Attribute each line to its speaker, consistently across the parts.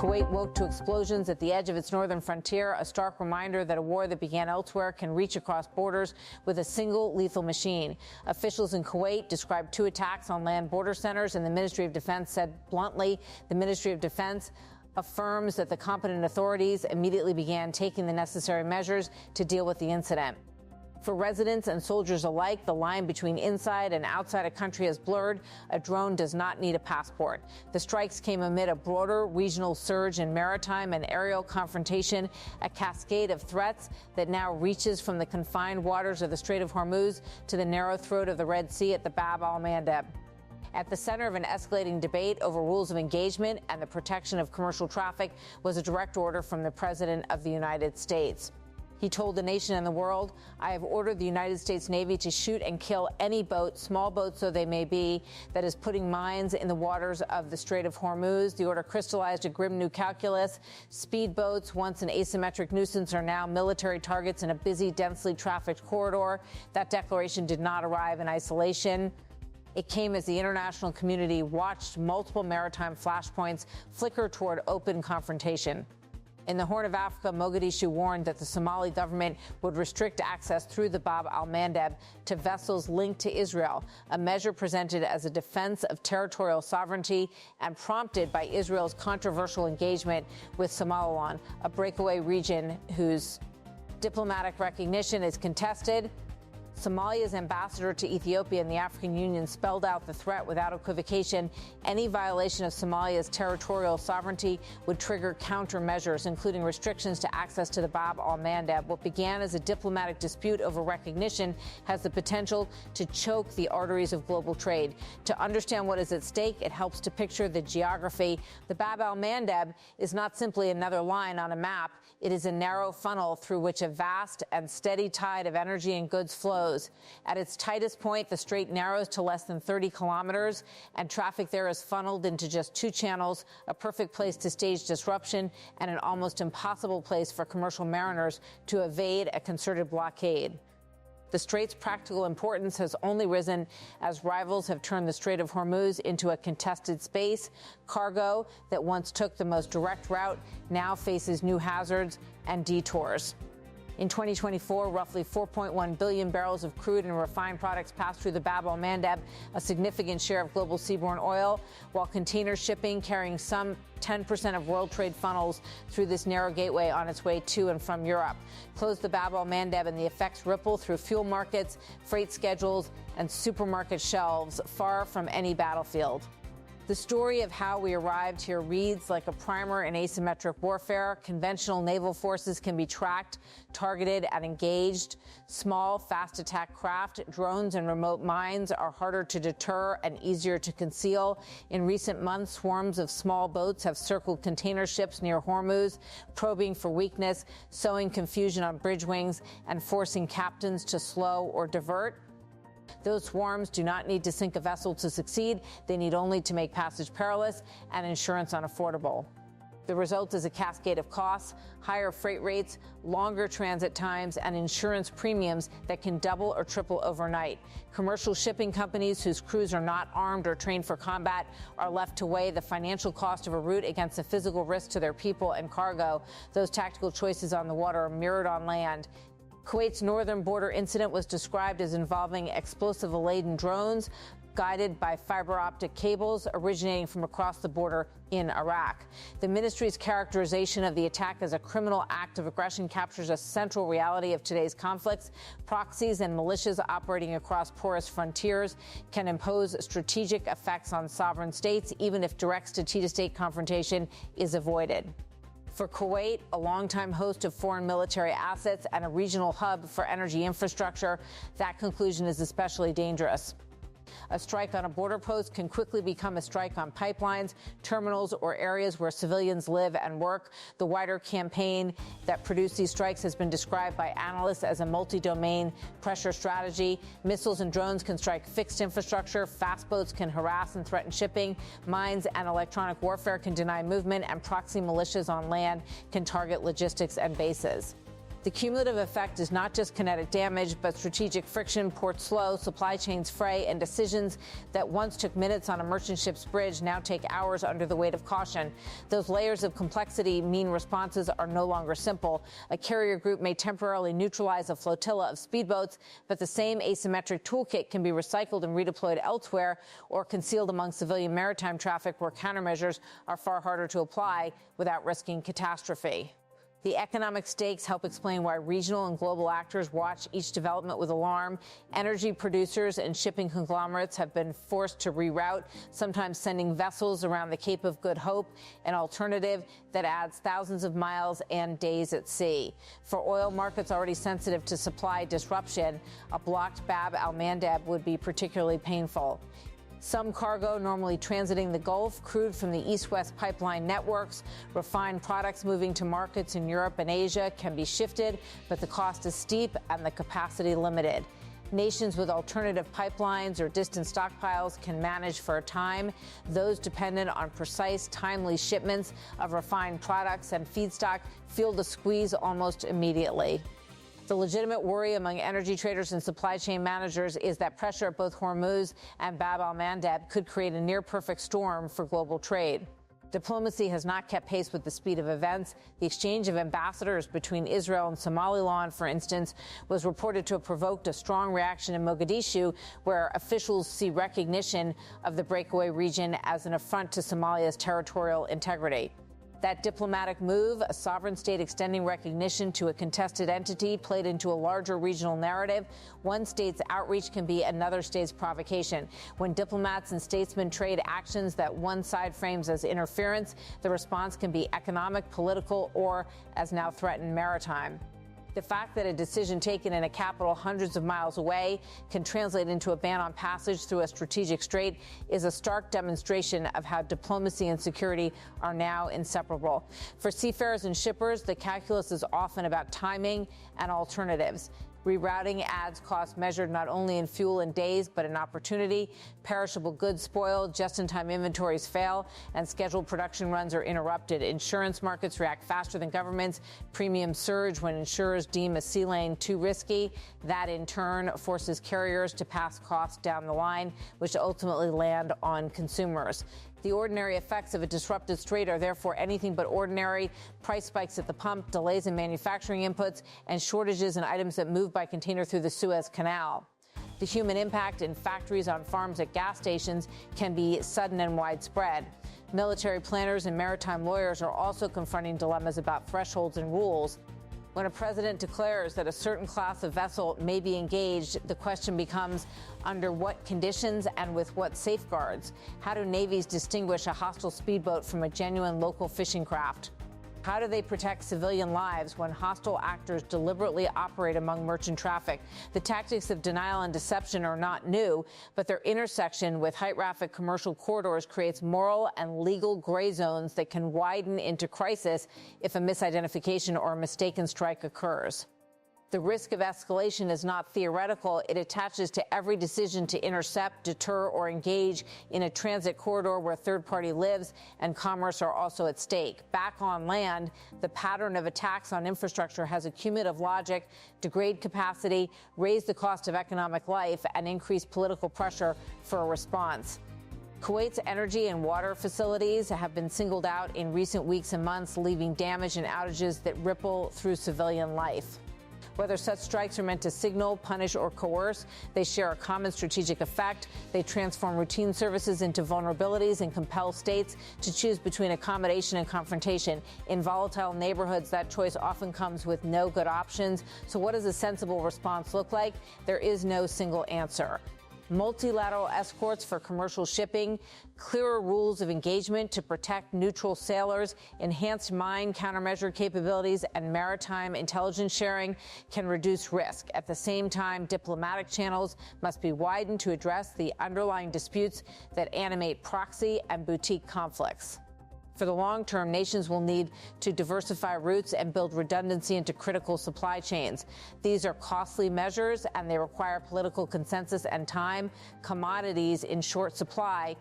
Speaker 1: Kuwait woke to explosions at the edge of its northern frontier, a stark reminder that a war that began elsewhere can reach across borders with a single lethal machine. Officials in Kuwait described 2 attacks on land border centers, and the Ministry of Defense said bluntly the Ministry of Defense affirms that the competent authorities immediately began taking the necessary measures to deal with the incident. For residents and soldiers alike, the line between inside and outside a country is blurred. A drone does not need a passport. The strikes came amid a broader regional surge in maritime and aerial confrontation, a cascade of threats that now reaches from the confined waters of the Strait of Hormuz to the narrow throat of the Red Sea at the Bab al Mandeb. At the center of an escalating debate over rules of engagement and the protection of commercial traffic was a direct order from the President of the United States. He told the nation and the world, "I have ordered the United States Navy to shoot and kill any boat, small boats though they may be, that is putting mines in the waters of the Strait of Hormuz." The order crystallized a grim new calculus. Speedboats, once an asymmetric nuisance, are now military targets in a busy, densely trafficked corridor. That declaration did not arrive in isolation. It came as the international community watched multiple maritime flashpoints flicker toward open confrontation. In the Horn of Africa, Mogadishu warned that the Somali government would restrict access through the Bab al Mandeb to vessels linked to Israel, a measure presented as a defense of territorial sovereignty and prompted by Israel's controversial engagement with Somaliland, a breakaway region whose diplomatic recognition is contested. Somalia's ambassador to Ethiopia and the African Union spelled out the threat without equivocation. Any violation of Somalia's territorial sovereignty would trigger countermeasures, including restrictions to access to the Bab al Mandeb. What began as a diplomatic dispute over recognition has the potential to choke the arteries of global trade. To understand what is at stake, it helps to picture the geography. The Bab al Mandeb is not simply another line on a map. It is a narrow funnel through which a vast and steady tide of energy and goods flows. At its tightest point, the strait narrows to less than 30 kilometers, and traffic there is funneled into just 2 channels, a perfect place to stage disruption and an almost impossible place for commercial mariners to evade a concerted blockade. The strait's practical importance has only risen as rivals have turned the Strait of Hormuz into a contested space. Cargo that once took the most direct route now faces new hazards and detours. In 2024, roughly 4.1 billion barrels of crude and refined products passed through the Bab al Mandeb, a significant share of global seaborne oil, while container shipping carrying some 10% of world trade funnels through this narrow gateway on its way to and from Europe. Close the Bab al Mandeb and the effects ripple through fuel markets, freight schedules, and supermarket shelves, far from any battlefield. The story of how we arrived here reads like a primer in asymmetric warfare. Conventional naval forces can be tracked, targeted, and engaged. Small, fast attack craft, drones, and remote mines are harder to deter and easier to conceal. In recent months, swarms of small boats have circled container ships near Hormuz, probing for weakness, sowing confusion on bridge wings, and forcing captains to slow or divert. Those swarms do not need to sink a vessel to succeed. They need only to make passage perilous and insurance unaffordable. The result is a cascade of costs, higher freight rates, longer transit times, and insurance premiums that can double or triple overnight. Commercial shipping companies whose crews are not armed or trained for combat are left to weigh the financial cost of a route against the physical risk to their people and cargo. Those tactical choices on the water are mirrored on land. Kuwait's northern border incident was described as involving explosive-laden drones guided by fiber optic cables originating from across the border in Iraq. The ministry's characterization of the attack as a criminal act of aggression captures a central reality of today's conflicts. Proxies and militias operating across porous frontiers can impose strategic effects on sovereign states, even if direct state-to-state confrontation is avoided. For Kuwait, a longtime host of foreign military assets and a regional hub for energy infrastructure, that conclusion is especially dangerous. A strike on a border post can quickly become a strike on pipelines, terminals, or areas where civilians live and work. The wider campaign that produced these strikes has been described by analysts as a multi-domain pressure strategy. Missiles and drones can strike fixed infrastructure. Fast boats can harass and threaten shipping. Mines and electronic warfare can deny movement, and proxy militias on land can target logistics and bases. The cumulative effect is not just kinetic damage, but strategic friction, ports slow, supply chains fray, and decisions that once took minutes on a merchant ship's bridge now take hours under the weight of caution. Those layers of complexity mean responses are no longer simple. A carrier group may temporarily neutralize a flotilla of speedboats, but the same asymmetric toolkit can be recycled and redeployed elsewhere or concealed among civilian maritime traffic where countermeasures are far harder to apply without risking catastrophe. The economic stakes help explain why regional and global actors watch each development with alarm. Energy producers and shipping conglomerates have been forced to reroute, sometimes sending vessels around the Cape of Good Hope, an alternative that adds thousands of miles and days at sea. For oil markets already sensitive to supply disruption, a blocked Bab al Mandeb would be particularly painful. Some cargo normally transiting the Gulf, crude from the east-west pipeline networks, refined products moving to markets in Europe and Asia can be shifted, but the cost is steep and the capacity limited. Nations with alternative pipelines or distant stockpiles can manage for a time. Those dependent on precise, timely shipments of refined products and feedstock feel the squeeze almost immediately. The legitimate worry among energy traders and supply chain managers is that pressure at both Hormuz and Bab al Mandeb could create a near-perfect storm for global trade. Diplomacy has not kept pace with the speed of events. The exchange of ambassadors between Israel and Somaliland, for instance, was reported to have provoked a strong reaction in Mogadishu, where officials see recognition of the breakaway region as an affront to Somalia's territorial integrity. That diplomatic move, a sovereign state extending recognition to a contested entity, played into a larger regional narrative. One state's outreach can be another state's provocation. When diplomats and statesmen trade actions that one side frames as interference, the response can be economic, political, or, as now threatened, maritime. The fact that a decision taken in a capital hundreds of miles away can translate into a ban on passage through a strategic strait is a stark demonstration of how diplomacy and security are now inseparable. For seafarers and shippers, the calculus is often about timing and alternatives. Rerouting adds costs measured not only in fuel and days, but in opportunity. Perishable goods spoil, just-in-time inventories fail, and scheduled production runs are interrupted. Insurance markets react faster than governments. Premiums surge when insurers deem a sea lane too risky. That, in turn, forces carriers to pass costs down the line, which ultimately land on consumers. The ordinary effects of a disrupted strait are therefore anything but ordinary. Price spikes at the pump, delays in manufacturing inputs, and shortages in items that move by container through the Suez Canal. The human impact in factories, on farms, at gas stations can be sudden and widespread. Military planners and maritime lawyers are also confronting dilemmas about thresholds and rules. When a president declares that a certain class of vessel may be engaged, the question becomes under what conditions and with what safeguards? How do navies distinguish a hostile speedboat from a genuine local fishing craft? How do they protect civilian lives when hostile actors deliberately operate among merchant traffic? The tactics of denial and deception are not new, but their intersection with high traffic commercial corridors creates moral and legal gray zones that can widen into crisis if a misidentification or a mistaken strike occurs. The risk of escalation is not theoretical. It attaches to every decision to intercept, deter, or engage in a transit corridor where a third party lives and commerce are also at stake. Back on land, the pattern of attacks on infrastructure has a cumulative logic: degrade capacity, raise the cost of economic life, and increase political pressure for a response. Kuwait's energy and water facilities have been singled out in recent weeks and months, leaving damage and outages that ripple through civilian life. Whether such strikes are meant to signal, punish, or coerce, they share a common strategic effect. They transform routine services into vulnerabilities and compel states to choose between accommodation and confrontation. In volatile neighborhoods, that choice often comes with no good options. So what does a sensible response look like? There is no single answer. Multilateral escorts for commercial shipping, clearer rules of engagement to protect neutral sailors, enhanced mine countermeasure capabilities, and maritime intelligence sharing can reduce risk. At the same time, diplomatic channels must be widened to address the underlying disputes that animate proxy and boutique conflicts. For the long term, nations will need to diversify routes and build redundancy into critical supply chains. These are costly measures, and they require political consensus and time. Commodities in short supply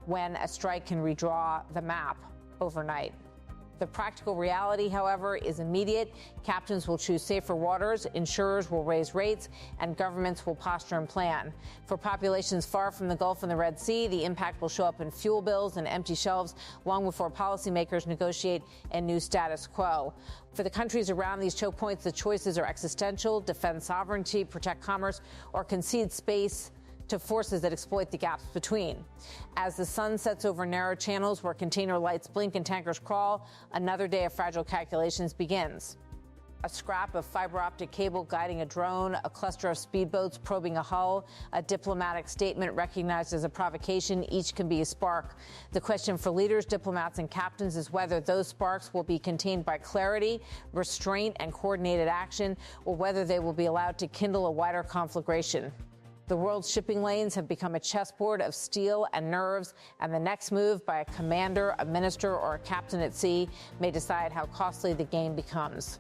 Speaker 1: when a strike can redraw the map overnight. The practical reality, however, is immediate. Captains will choose safer waters, insurers will raise rates, and governments will posture and plan. For populations far from the Gulf and the Red Sea, the impact will show up in fuel bills and empty shelves long before policymakers negotiate a new status quo. For the countries around these choke points, the choices are existential: defend sovereignty, protect commerce, or concede space to forces that exploit the gaps between. As the sun sets over narrow channels where container lights blink and tankers crawl, another day of fragile calculations begins. A scrap of fiber optic cable guiding a drone, a cluster of speedboats probing a hull, a diplomatic statement recognized as a provocation, each can be a spark. The question for leaders, diplomats, and captains is whether those sparks will be contained by clarity, restraint, and coordinated action, or whether they will be allowed to kindle a wider conflagration. The world's shipping lanes have become a chessboard of steel and nerves, and the next move by a commander, a minister, or a captain at sea may decide how costly the game becomes.